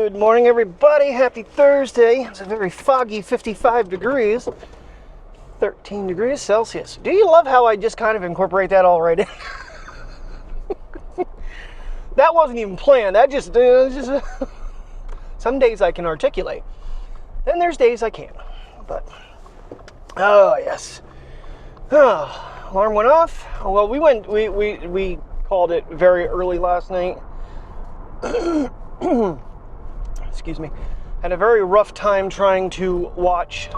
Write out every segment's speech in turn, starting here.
Good morning, everybody. Happy Thursday. It's a very foggy 55 degrees, 13 degrees Celsius. Do you love how I just kind of incorporate that all right in? That wasn't even planned. That just some days I can articulate. Then there's days I can't. But, oh, yes. Alarm went off. Well, we called it very early last night. Excuse me. Had a very rough time trying to watch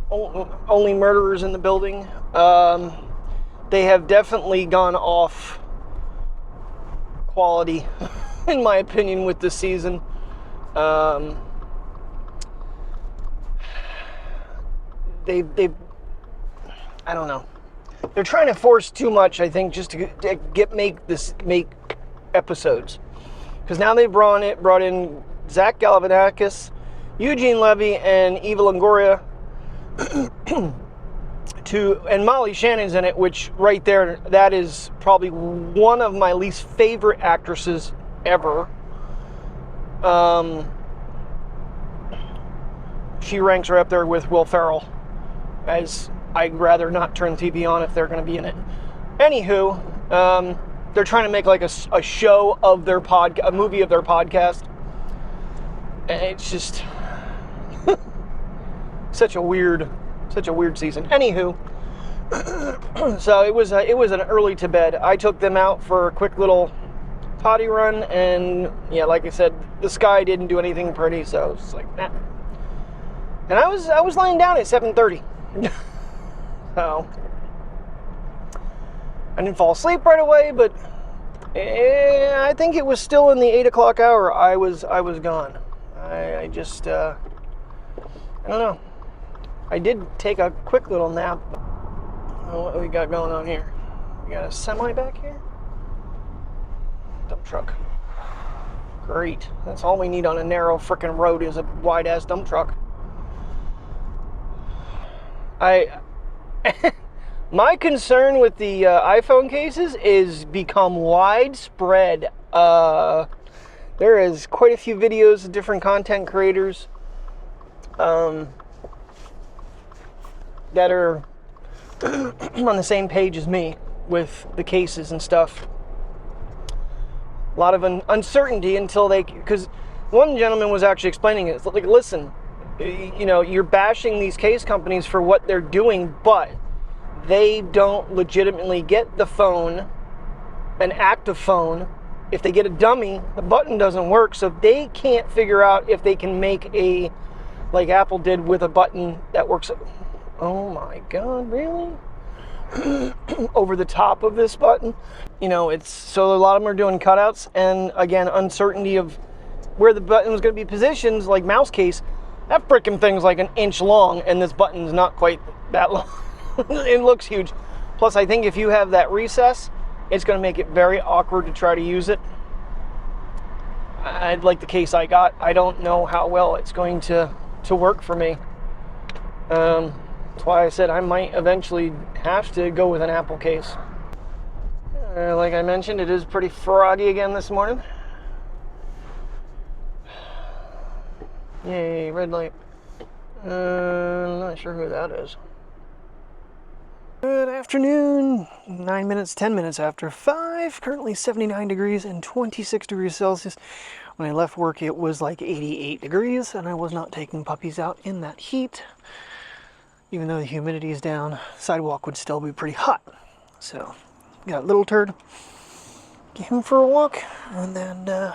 Only Murderers in the Building. They have definitely gone off quality, in my opinion, with this season. They I don't know. They're trying to force too much, I think, just to make episodes. Because now they've brought in Zach Galifianakis, Eugene Levy, and Eva Longoria, and Molly Shannon's in it, which right there, that is probably one of my least favorite actresses ever. She ranks right up there with Will Ferrell, as I'd rather not turn the TV on if they're going to be in it. Anywho, they're trying to make like a show of their a movie of their podcast. And it's just such a weird season. Anywho, so it was an early to bed. I took them out for a quick little potty run, and yeah, like I said, the sky didn't do anything pretty, so it's like, nah. And I was laying down at 7:30. So I didn't fall asleep right away, but I think it was still in the 8 o'clock hour. I was gone. I just I don't know. I did take a quick little nap. What we got going on here? We got a semi back here. Dump truck. Great. That's all we need on a narrow frickin' road is a wide ass dump truck. My concern with the iPhone cases is become widespread. There is quite a few videos of different content creators that are on the same page as me with the cases and stuff. A lot of uncertainty until because one gentleman was actually explaining it. It's like, listen, you know, you're bashing these case companies for what they're doing, but they don't legitimately get the phone, an active phone. If they get a dummy, the button doesn't work, so they can't figure out if they can make a, like Apple did with a button that works. Oh my God, really? Over the top of this button? You know, so a lot of them are doing cutouts, and again, uncertainty of where the button was going to be positioned, like mouse case. That frickin' thing's like an inch long, and this button's not quite that long. It looks huge. Plus, I think if you have that recess, it's going to make it very awkward to try to use it. I'd like the case I got. I don't know how well it's going to work for me. That's why I said I might eventually have to go with an Apple case. Like I mentioned, it is pretty froggy again this morning. Yay, red light. I'm not sure who that is. Good afternoon. 10 minutes after 5. Currently 79 degrees and 26 degrees Celsius. When I left work, it was like 88 degrees, and I was not taking puppies out in that heat. Even though the humidity is down, sidewalk would still be pretty hot. So, got little turd. Get him for a walk, and then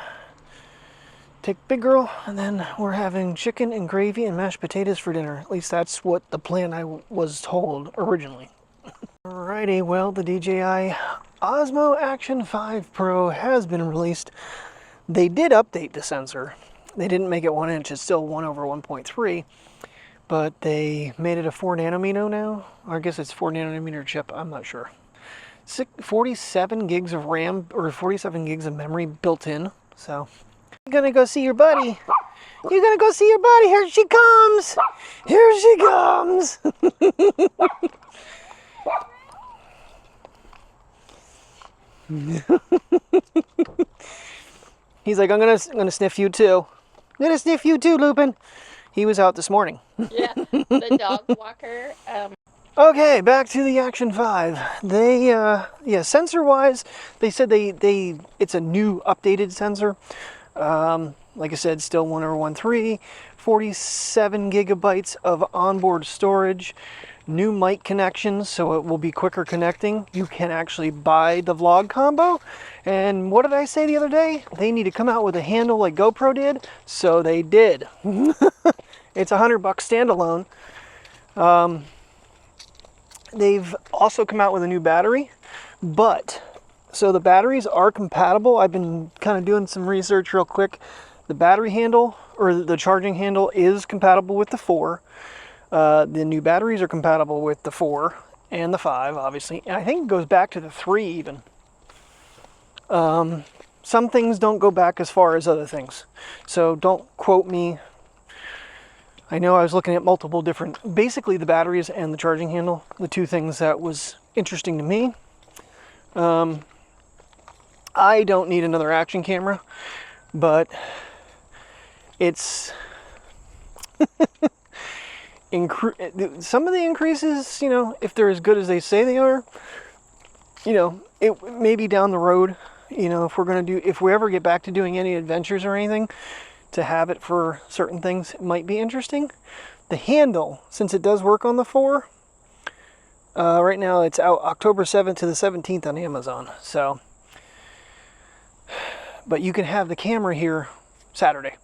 take big girl, and then we're having chicken and gravy and mashed potatoes for dinner. At least that's what the plan I was told originally. Alrighty, well, the DJI Osmo Action 5 Pro has been released. They did update the sensor. They didn't make it 1 inch, it's still 1/1.3, but they made it a 4 nanometer now. Or I guess it's 4 nanometer chip, I'm not sure. 47 gigs of RAM, or 47 gigs of memory built in, so. You're gonna go see your buddy. You're gonna go see your buddy. Here she comes. Here she comes. He's like, I'm gonna sniff you too. I'm gonna sniff you too, Lupin. He was out this morning. Yeah, the dog walker. Okay, back to the Action 5. They, yeah, sensor-wise, they said it's a new updated sensor. Like I said, still 1013, 47 gigabytes of onboard storage, new mic connections, so it will be quicker connecting. You can actually buy the vlog combo. And what did I say the other day? They need to come out with a handle like GoPro did, so they did. It's $100 standalone. They've also come out with a new battery, so the batteries are compatible. I've been kind of doing some research real quick. The battery handle, or the charging handle, is compatible with the 4. The new batteries are compatible with the 4 and the 5, obviously. And I think it goes back to the 3 even. Some things don't go back as far as other things, so don't quote me. I know I was looking at multiple different, basically the batteries and the charging handle, the two things that was interesting to me. I don't need another action camera, but it's some of the increases, you know, if they're as good as they say they are, you know, it maybe down the road, you know, if we ever get back to doing any adventures or anything, to have it for certain things, it might be interesting. The handle, since it does work on the 4, right now it's out October 7th to the 17th on Amazon. So, but you can have the camera here Saturday.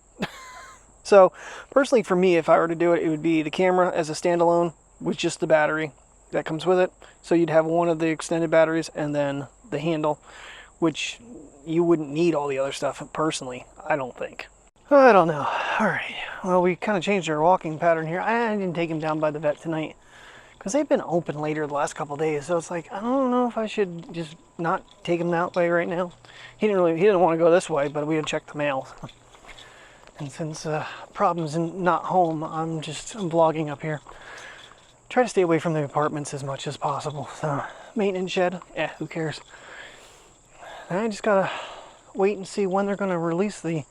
So personally for me, if I were to do it, it would be the camera as a standalone with just the battery that comes with it. So you'd have one of the extended batteries and then the handle, which you wouldn't need all the other stuff personally, I don't think. I don't know. All right. Well, we kind of changed our walking pattern here. I didn't take him down by the vet tonight because they've been open later the last couple of days. So it's like, I don't know if I should just not take him that way right now. He didn't want to go this way, but we had checked the mail. And since Problem's not home, I'm vlogging up here. Try to stay away from the apartments as much as possible. So, maintenance shed, who cares? I just gotta wait and see when they're gonna release the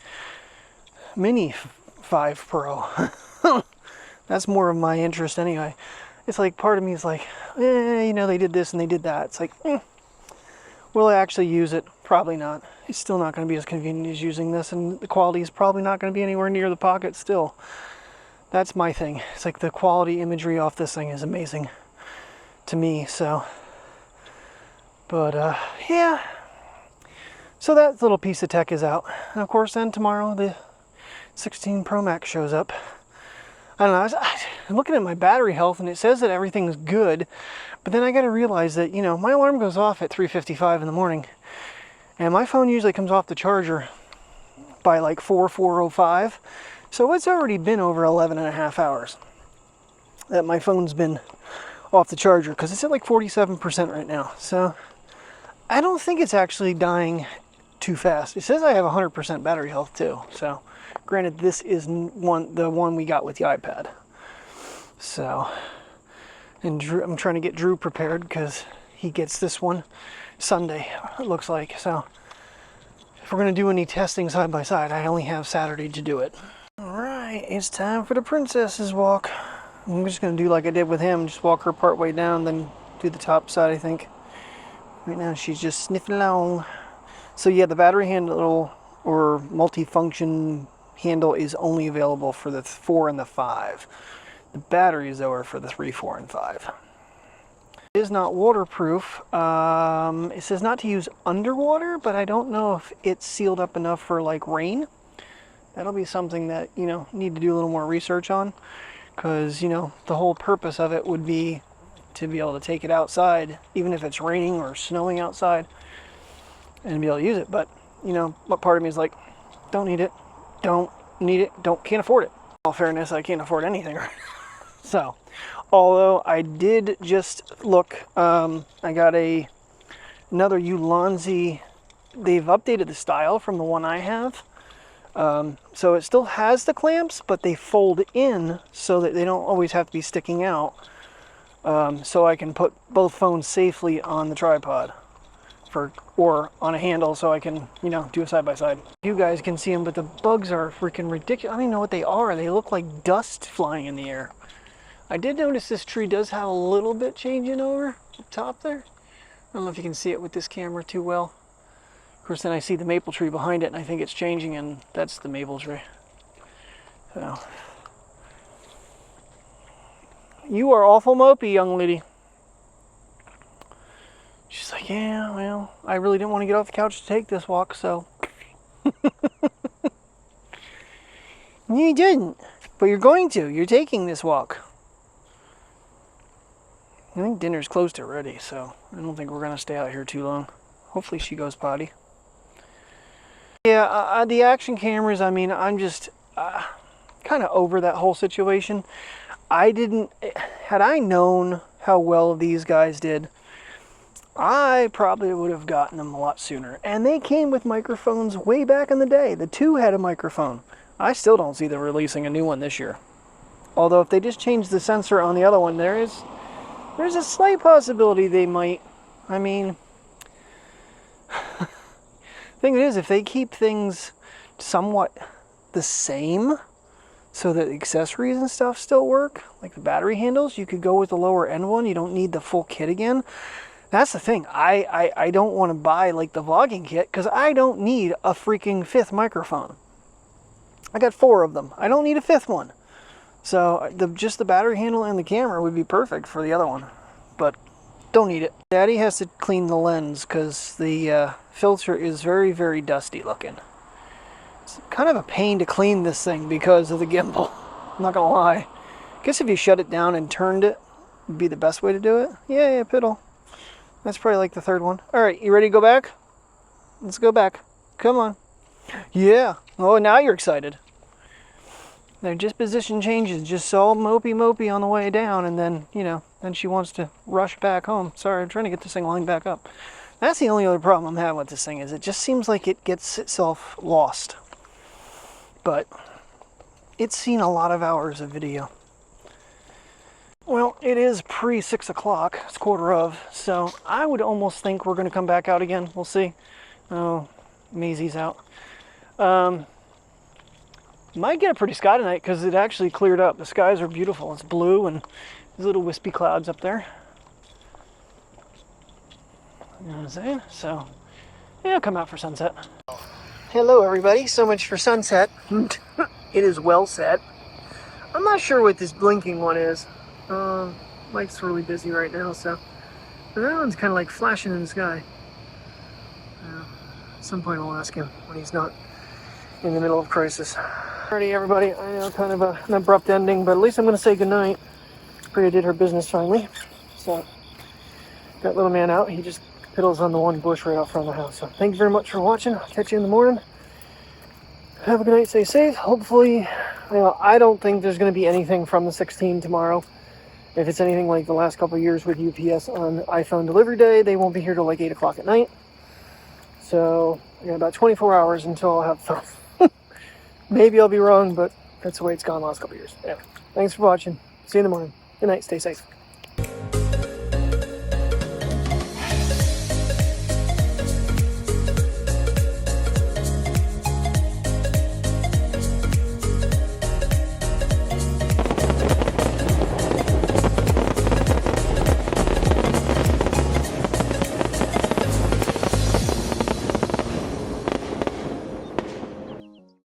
Mini 5 Pro. That's more of my interest anyway. It's like part of me is like, you know, they did this and they did that. It's like, will I actually use it? Probably not. It's still not going to be as convenient as using this, and the quality is probably not going to be anywhere near the Pocket still. That's my thing. It's like the quality imagery off this thing is amazing to me, so. But, yeah. So that little piece of tech is out. And of course then tomorrow the 16 Pro Max shows up. I don't know, I'm looking at my battery health and it says that everything's good, but then I got to realize that, you know, my alarm goes off at 3:55 in the morning, and my phone usually comes off the charger by like 4:05, so it's already been over 11 and a half hours that my phone's been off the charger, because it's at like 47% right now. So I don't think it's actually dying too fast. It says I have 100% battery health too, so granted, this is the one we got with the iPad. So, and Drew, I'm trying to get Drew prepared because he gets this one Sunday, it looks like. So, if we're going to do any testing side by side, I only have Saturday to do it. Alright, it's time for the princess's walk. I'm just going to do like I did with him, just walk her part way down, then do the top side, I think. Right now, she's just sniffing along. So, yeah, the battery handle or multi-function handle is only available for the 4 and the 5. The batteries, though, are for the 3, 4, and 5. It is not waterproof. It says not to use underwater, but I don't know if it's sealed up enough for like rain. That'll be something that, you know, need to do a little more research on, because, you know, the whole purpose of it would be to be able to take it outside, even if it's raining or snowing outside, and be able to use it. But, you know, what part of me is like, don't need it. Don't need it, can't afford it. In all fairness, I can't afford anything. So, although I did just look, I got another Ulanzi. They've updated the style from the one I have. So it still has the clamps, but they fold in so that they don't always have to be sticking out. So I can put both phones safely on the tripod or on a handle so I can, you know, do a side by side. You guys can see them, but the bugs are freaking ridiculous. I don't even know what they are. They look like dust flying in the air. I did notice this tree does have a little bit changing over up top there. I don't know if you can see it with this camera too well. Of course, then I see the maple tree behind it, and I think it's changing, and that's the maple tree. So, you are awful mopey, young lady. She's like, yeah, well, I really didn't want to get off the couch to take this walk, so. You didn't, but you're going to. You're taking this walk. I think dinner's closed already, so I don't think we're going to stay out here too long. Hopefully she goes potty. Yeah, the action cameras, I mean, I'm just kind of over that whole situation. Had I known how well these guys did, I probably would have gotten them a lot sooner. And they came with microphones way back in the day. The 2 had a microphone. I still don't see them releasing a new one this year. Although if they just change the sensor on the other one, there's a slight possibility they might. I mean, thing is, if they keep things somewhat the same so that accessories and stuff still work, like the battery handles, you could go with the lower end one. You don't need the full kit again. That's the thing. I don't want to buy like the vlogging kit because I don't need a freaking 5th microphone. I got 4 of them. I don't need a 5th one. So just the battery handle and the camera would be perfect for the other one. But don't need it. Daddy has to clean the lens because the filter is very, very dusty looking. It's kind of a pain to clean this thing because of the gimbal. I'm not going to lie. I guess if you shut it down and turned it, would be the best way to do it. Yeah, piddle. That's probably like the 3rd one. All right, you ready to go back? Let's go back. Come on. Yeah. Oh, now you're excited. Their disposition changes, just all mopey on the way down, and then, you know, then she wants to rush back home. Sorry, I'm trying to get this thing lined back up. That's the only other problem I'm having with this thing, is it just seems like it gets itself lost. But it's seen a lot of hours of video. Well, it is pre-6 o'clock. It's 1:15, so I would almost think we're going to come back out again. We'll see. Oh, Maisie's out. Might get a pretty sky tonight because it actually cleared up. The skies are beautiful. It's blue and there's little wispy clouds up there. You know what I'm saying? So, yeah, I'll come out for sunset. Hello, everybody. So much for sunset. It is well set. I'm not sure what this blinking one is. Mike's really busy right now, so that one's kind of like flashing in the sky. At some point I'll ask him when he's not in the middle of crisis. Alrighty, everybody. I know, kind of an abrupt ending, but at least I'm going to say goodnight. Priya did her business finally. So, got little man out. He just piddles on the one bush right out front of the house. So, thank you very much for watching. I'll catch you in the morning. Have a good night. Stay safe. Hopefully, you know, I don't think there's going to be anything from the 16 tomorrow. If it's anything like the last couple of years with UPS on iPhone delivery day, they won't be here till like 8 o'clock at night. So, I got about 24 hours until I'll have phone. Maybe I'll be wrong, but that's the way it's gone the last couple of years. Yeah. Thanks for watching. See you in the morning. Good night. Stay safe.